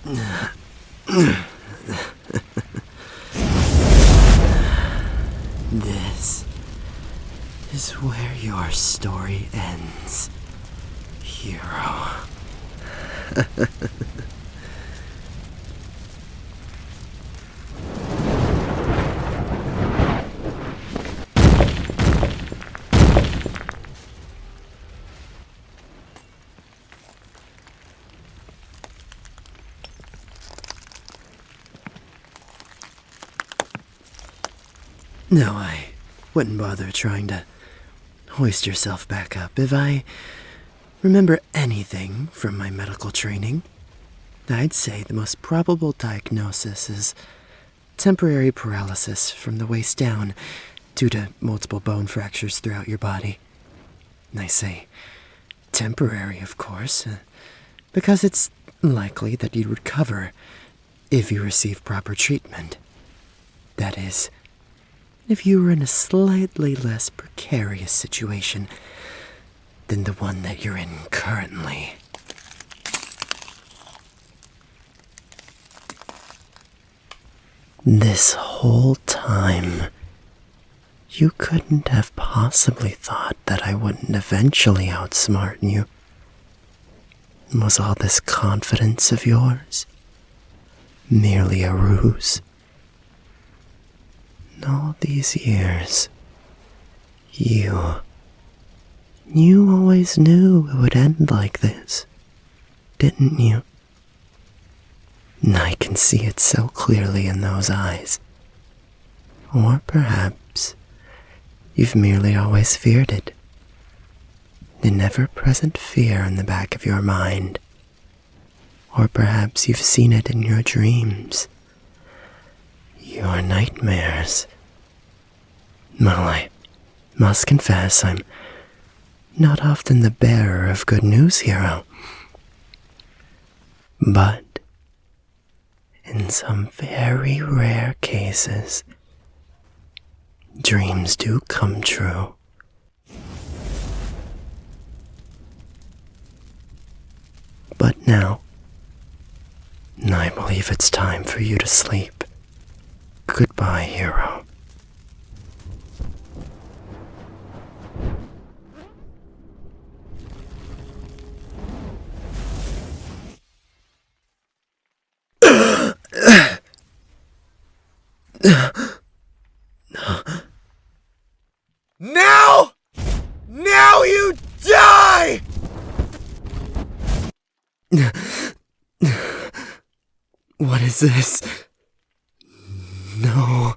This is where your story ends, hero. No, I wouldn't bother trying to hoist yourself back up. If I remember anything from my medical training, I'd say the most probable diagnosis is temporary paralysis from the waist down due to multiple bone fractures throughout your body. And I say temporary, of course, because it's likely that you'd recover if you receive proper treatment. That is, if you were in a slightly less precarious situation than the one that you're in currently. This whole time, you couldn't have possibly thought that I wouldn't eventually outsmart you. Was all this confidence of yours merely a ruse? All these years, you always knew it would end like this, didn't you? And I can see it so clearly in those eyes. Or perhaps you've merely always feared it. An ever-present fear in the back of your mind. Or perhaps you've seen it in your dreams. Your nightmares. Well, I must confess I'm not often the bearer of good news, hero. But in some very rare cases, dreams do come true. But now, I believe it's time for you to sleep. Goodbye, hero. Now! Now you die! What is this? No.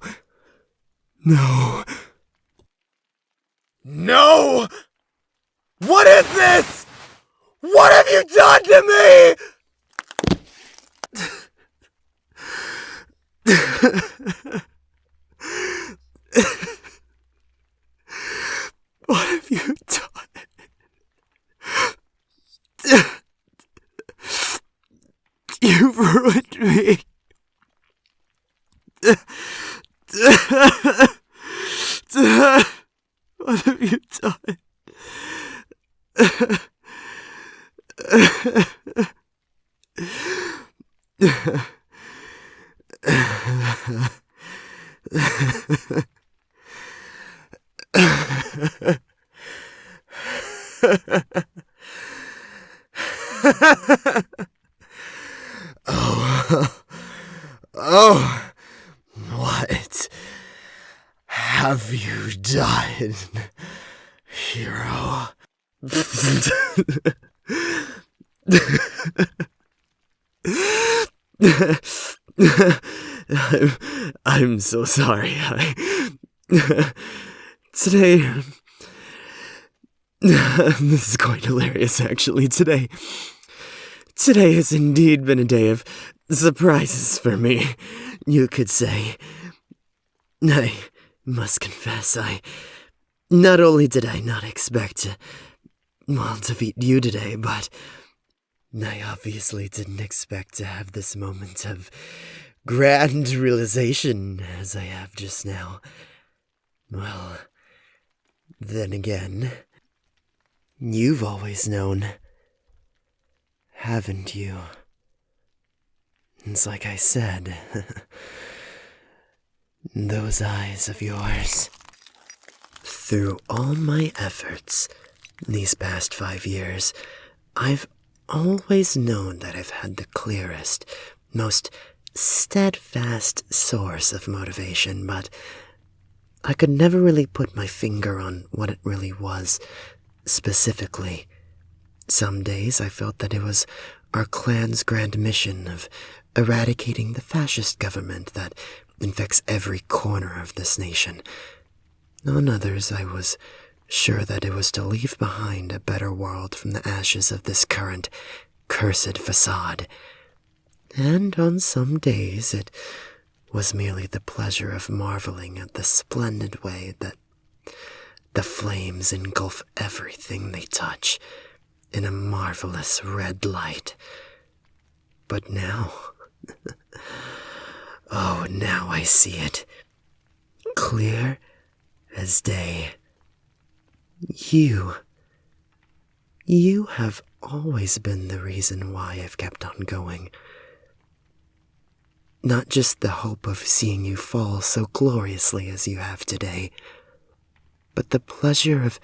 No. No! What is this? What have you done to me? What have you done? You've ruined me. What have you done? Oh, what have you done, hero? I'm so sorry. Today, this is quite hilarious, actually. Today has indeed been a day of surprises for me, you could say. I must confess, not only did I not expect to defeat you today, but I obviously didn't expect to have this moment of grand realization as I have just now. Well, then again, you've always known, haven't you? It's like I said, those eyes of yours. Through all my efforts these past 5 years, I've always known that I've had the clearest, most steadfast source of motivation, but I could never really put my finger on what it really was, specifically. Some days I felt that it was our clan's grand mission of eradicating the fascist government that infects every corner of this nation. On others, I was sure that it was to leave behind a better world from the ashes of this current cursed facade. And on some days, it was merely the pleasure of marveling at the splendid way that the flames engulf everything they touch in a marvelous red light. But now, oh, now I see it, clear as day. You have always been the reason why I've kept on going. Not just the hope of seeing you fall so gloriously as you have today, but the pleasure of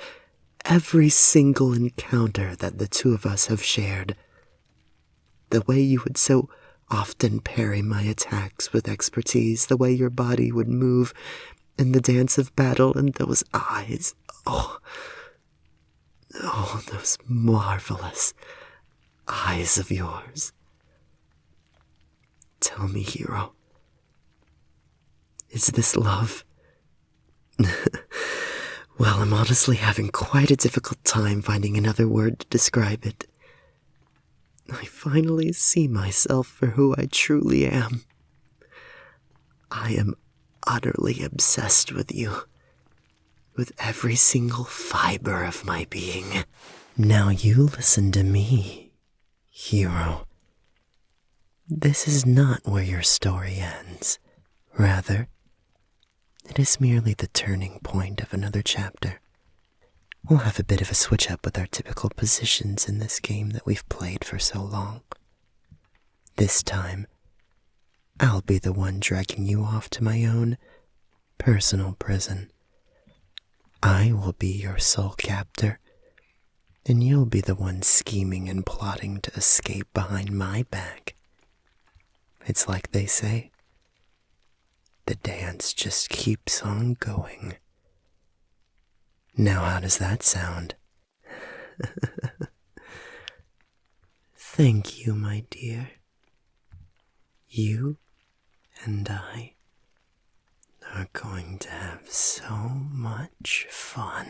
every single encounter that the two of us have shared. The way you would so often parry my attacks with expertise, the way your body would move in the dance of battle, and those eyes. Oh, those marvelous eyes of yours. Tell me, hero, is this love? Well, I'm honestly having quite a difficult time finding another word to describe it. I finally see myself for who I truly am. I am utterly obsessed with you, with every single fiber of my being. Now you listen to me, hero. This is not where your story ends. Rather, it is merely the turning point of another chapter. We'll have a bit of a switch up with our typical positions in this game that we've played for so long. This time, I'll be the one dragging you off to my own personal prison. I will be your sole captor, and you'll be the one scheming and plotting to escape behind my back. It's like they say, the dance just keeps on going. Now how does that sound? Thank you, my dear. You and I are going to have so much fun.